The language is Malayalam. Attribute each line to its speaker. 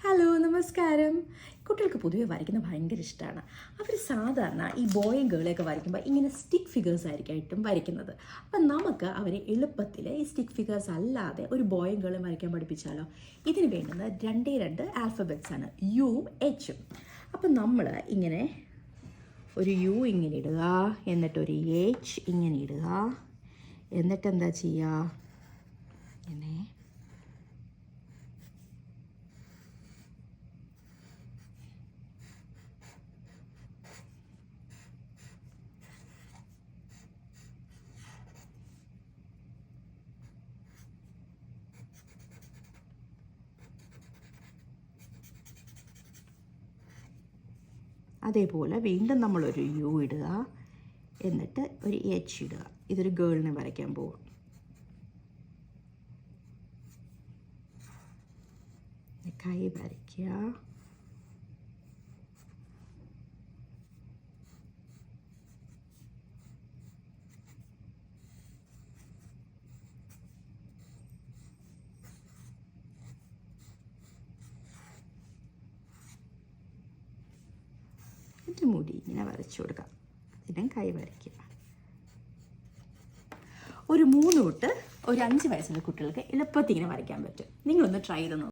Speaker 1: ഹലോ നമസ്കാരം. കുട്ടികൾക്ക് പൊതുവെ വരയ്ക്കുന്നത് ഭയങ്കര ഇഷ്ടമാണ്. അവർ സാധാരണ ഈ ബോയും ഗേളെയൊക്കെ വരയ്ക്കുമ്പോൾ ഇങ്ങനെ സ്റ്റിക്ക് ഫിഗേഴ്സ് ആയിരിക്കും വരയ്ക്കുന്നത്. അപ്പം നമുക്ക് അവരെ എളുപ്പത്തിൽ ഈ സ്റ്റിക്ക് ഫിഗേഴ്സ് അല്ലാതെ ഒരു ബോയും ഗേളും വരയ്ക്കാൻ പഠിപ്പിച്ചാലോ? ഇതിന് വേണ്ടുന്നത് രണ്ട് ആൽഫബറ്റ്സ് ആണ്, യുവും എച്ചും. അപ്പം നമ്മൾ ഇങ്ങനെ ഒരു യു ഇങ്ങനെ ഇടുക, എന്നിട്ടൊരു എച്ച് ഇങ്ങനെ ഇടുക, എന്നിട്ട് എന്താ ചെയ്യുക, ഇങ്ങനെ അതേപോലെ വീണ്ടും നമ്മളൊരു യു ഇടുക, എന്നിട്ട് ഒരു എച്ച് ഇടുക. ഇതൊരു ഗേളിനെ വരയ്ക്കാൻ പോവുക. കൈ വരയ്ക്കുക, എന്നിട്ട് മുടി ഇങ്ങനെ വരച്ചു കൊടുക്കാം. ഇതിനും കൈ വരയ്ക്കുക. ഒരു 3 തൊട്ട് ഒരു 5 വയസ്സുള്ള കുട്ടികൾക്ക് എളുപ്പത്തിൽ ഇങ്ങനെ വരയ്ക്കാൻ പറ്റും. നിങ്ങളൊന്ന് ട്രൈ ചെയ്ത് നോക്കുക.